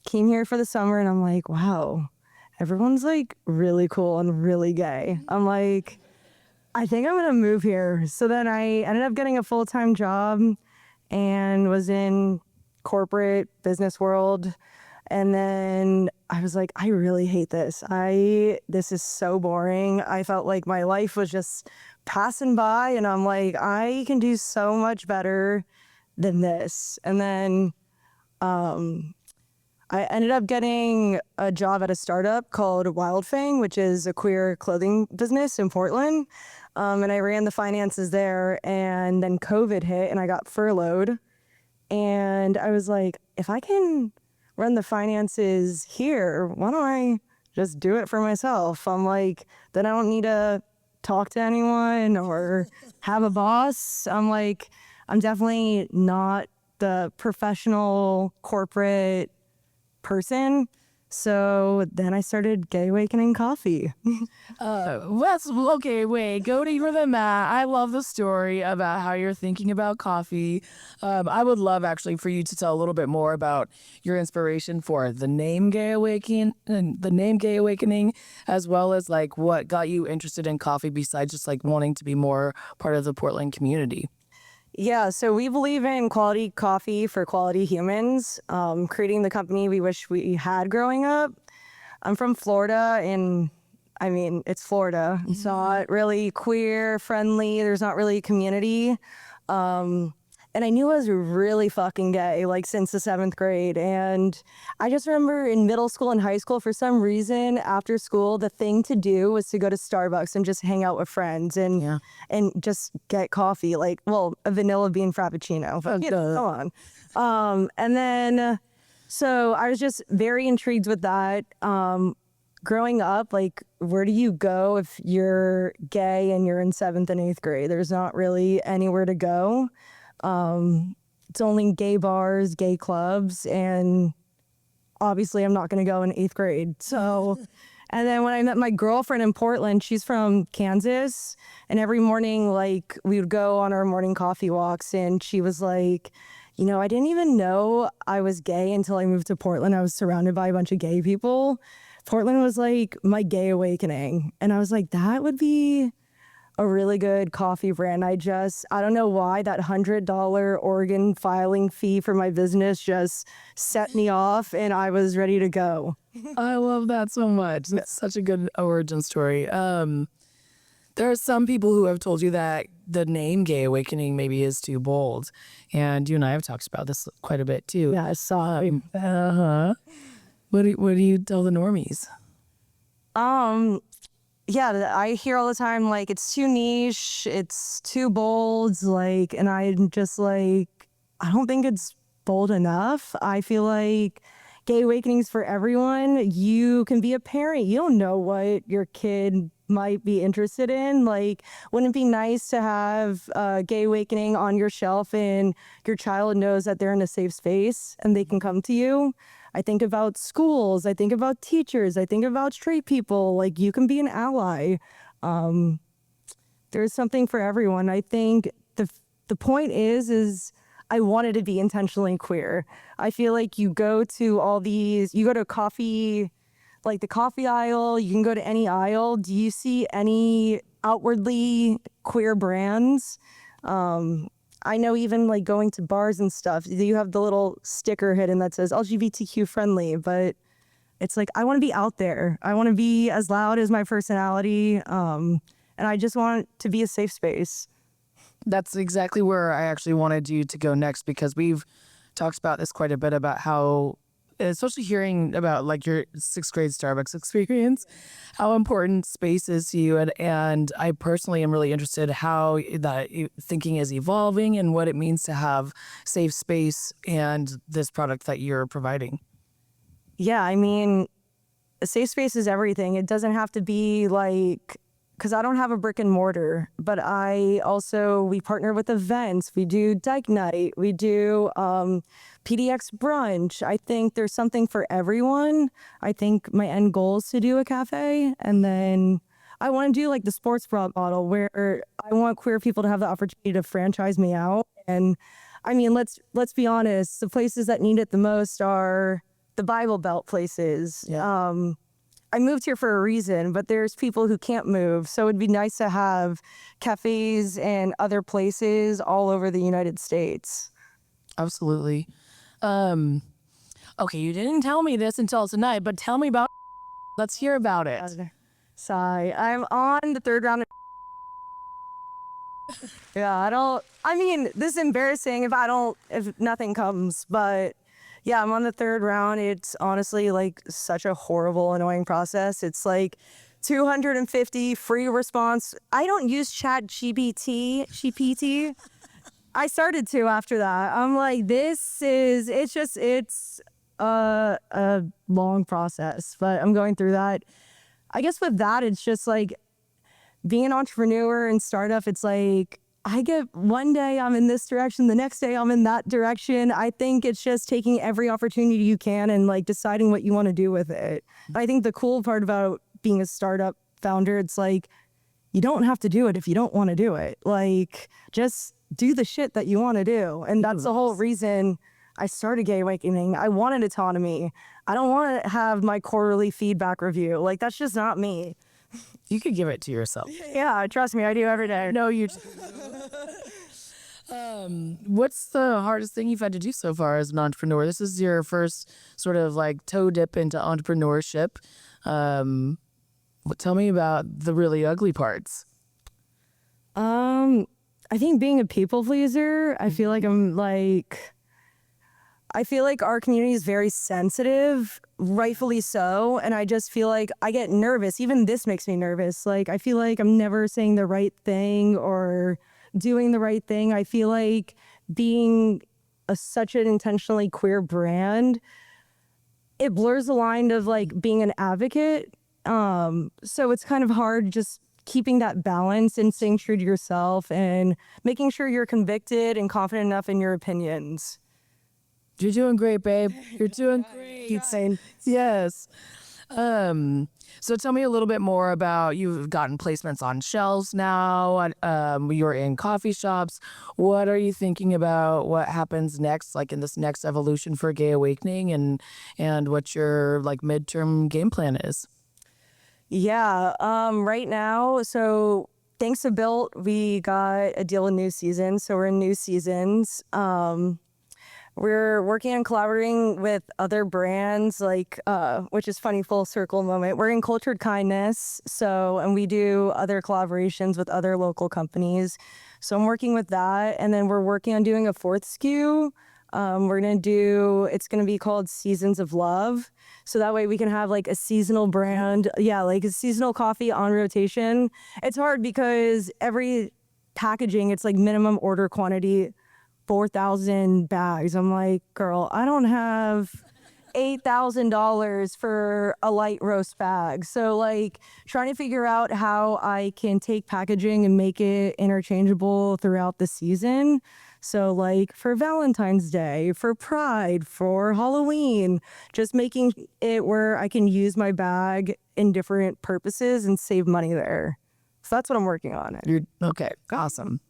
came here for the summer, and I'm like, wow, everyone's like really cool and really gay. I'm like, I think I'm gonna move here. So then I ended up getting a full-time job and was in corporate business world. And then I was like, I really hate this. This is so boring. I felt like my life was just passing by, and I'm like, I can do so much better than this. And then I ended up getting a job at a startup called Wildfang, which is a queer clothing business in Portland. And I ran the finances there, and then COVID hit and I got furloughed. And I was like, if I can run the finances here, why don't I just do it for myself? I'm like, then I don't need to talk to anyone or have a boss. I'm like, I'm definitely not the professional corporate person. So then I started Gay Awakening Coffee. Okay, wait, go deeper than that. I love the story about how you're thinking about coffee. I would love actually for you to tell a little bit more about your inspiration for the name Gay Awakening, as well as like what got you interested in coffee besides just like wanting to be more part of the Portland community. Yeah, so we believe in quality coffee for quality humans, creating the company we wish we had growing up. I'm from Florida, and I mean, it's Florida. It's not really queer friendly. There's not really a community. And And I knew I was really fucking gay, like since the 7th grade. And I just remember in middle school and high school, for some reason, after school, the thing to do was to go to Starbucks and just hang out with friends and just get coffee, like, well, a vanilla bean frappuccino. But, come on. And then, so I was just very intrigued with that. Growing up, like, where do you go if you're gay and you're in 7th and 8th grade? There's not really anywhere to go. It's only gay bars, gay clubs, and obviously I'm not going to go in 8th grade. So, and then when I met my girlfriend in Portland, she's from Kansas, and every morning, like, we would go on our morning coffee walks, and she was like, you know, I didn't even know I was gay until I moved to Portland. I was surrounded by a bunch of gay people. Portland was like my gay awakening. And I was like, that would be a really good coffee brand. I don't know why that $100 organ filing fee for my business just set me off, and I was ready to go. I love that so much. It's such a good origin story. There are some people who have told you that the name Gay Awakening maybe is too bold. And you and I have talked about this quite a bit too. Yeah, I saw it. What do you tell the normies? Yeah, I hear all the time, like, it's too niche, it's too bold, like, and I'm just like, I don't think it's bold enough. I feel like Gay Awakening's for everyone. You can be a parent. You don't know what your kid might be interested in. Like, wouldn't it be nice to have Gay Awakening on your shelf and your child knows that they're in a safe space and they can come to you? I think about schools, I think about teachers, I think about straight people. Like, you can be an ally. There's something for everyone. I think the point is I wanted to be intentionally queer. I feel like you go to coffee, like the coffee aisle, you can go to any aisle. Do you see any outwardly queer brands? I know even like going to bars and stuff, you have the little sticker hidden that says LGBTQ friendly, but it's like, I want to be out there. I want to be as loud as my personality. And I just want to be a safe space. That's exactly where I actually wanted you to go next, because we've talked about this quite a bit, about how, especially hearing about like your 6th grade Starbucks experience, how important space is to you. And I personally am really interested how that thinking is evolving and what it means to have safe space and this product that you're providing. Yeah, I mean, a safe space is everything. It doesn't have to be like, because I don't have a brick and mortar, but we partner with events. We do Dyke Night. We do PDX Brunch. I think there's something for everyone. I think my end goal is to do a cafe. And then I want to do like the sports bra model, where I want queer people to have the opportunity to franchise me out. And I mean, let's be honest, the places that need it the most are the Bible Belt places. Yeah. I moved here for a reason, but there's people who can't move. So it'd be nice to have cafes and other places all over the United States. Absolutely. Okay, you didn't tell me this until tonight, but tell me about. Let's hear about it. Sigh. I'm on the 3rd round. Yeah, this is embarrassing if nothing comes, but yeah, I'm on the 3rd round. It's honestly like such a horrible, annoying process. It's like 250 free response. I don't use GPT. I started to after that. I'm like, it's a long process, but I'm going through that. I guess with that, it's just like being an entrepreneur and startup. It's like, I get one day I'm in this direction, the next day I'm in that direction. I think it's just taking every opportunity you can and like deciding what you want to do with it. I think the cool part about being a startup founder, it's like, you don't have to do it if you don't want to do it. Like, just do the shit that you want to do. And that's the whole reason I started Gay Awakening. I wanted autonomy. I don't want to have my quarterly feedback review. Like, that's just not me. You could give it to yourself. Yeah, trust me, I do every day. No, you. What's the hardest thing you've had to do so far as an entrepreneur? This is your first sort of like toe dip into entrepreneurship. Tell me about the really ugly parts. I think being a people pleaser, I feel like I feel like our community is very sensitive, rightfully so. And I just feel like I get nervous. Even this makes me nervous. Like, I feel like I'm never saying the right thing or doing the right thing. I feel like being such an intentionally queer brand, it blurs the line of like being an advocate. So it's kind of hard just keeping that balance and staying true to yourself and making sure you're convicted and confident enough in your opinions. You're doing great, babe. You're doing great. Keep saying. Yes. So tell me a little bit more about, you've gotten placements on shelves now. You're in coffee shops. What are you thinking about what happens next, like in this next evolution for Gay Awakening, and what your like midterm game plan is? Yeah. Right now, so thanks to Built, we got a deal with New Seasons. So we're in New Seasons. We're working on collaborating with other brands, like, which is funny, full circle moment. We're in Cultured Kindness, and we do other collaborations with other local companies. So I'm working with that, and then we're working on doing a 4th SKU. It's gonna be called Seasons of Love. So that way we can have like a seasonal brand, like a seasonal coffee on rotation. It's hard because every packaging, it's like minimum order quantity, 4,000 bags. I'm like, girl, I don't have $8,000 for a light roast bag. So like trying to figure out how I can take packaging and make it interchangeable throughout the season. So like for Valentine's Day, for Pride, for Halloween, just making it where I can use my bag in different purposes and save money there. So that's what I'm working on. Okay, awesome.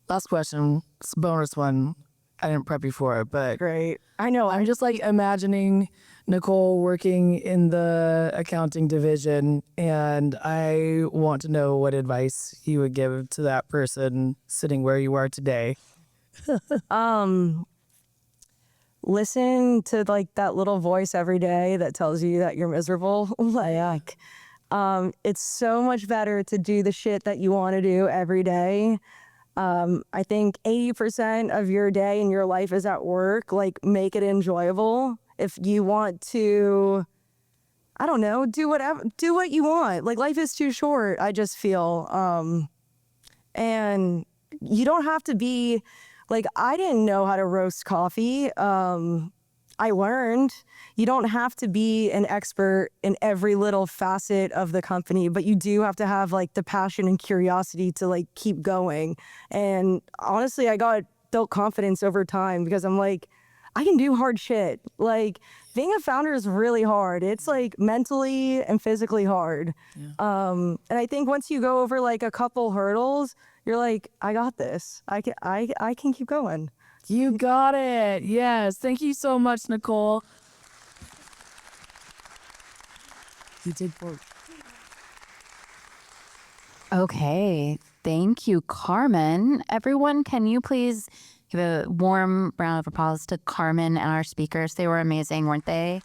Last question, it's a bonus one. I didn't prep you for it, but Great. I know. I'm just like imagining Nicole working in the accounting division, and I want to know what advice you would give to that person sitting where you are today. Listen to like that little voice every day that tells you that you're miserable. Like, it's so much better to do the shit that you want to do every day. I think 80% of your day and your life is at work. Like, make it enjoyable. If you want to, I don't know, do what you want. Like, life is too short, I just feel. And you don't have to be, like, I didn't know how to roast coffee. I learned. You don't have to be an expert in every little facet of the company, but you do have to have like the passion and curiosity to like keep going. And honestly, I got built confidence over time because I'm like, I can do hard shit. Like, being a founder is really hard. It's like mentally and physically hard. Yeah. And I think once you go over like a couple hurdles, you're like, I got this. I can keep going. You got it. Yes. Thank you so much, Nicole. You did work. Okay. Thank you, Karmen. Everyone, can you please give a warm round of applause to Karmen and our speakers? They were amazing, weren't they?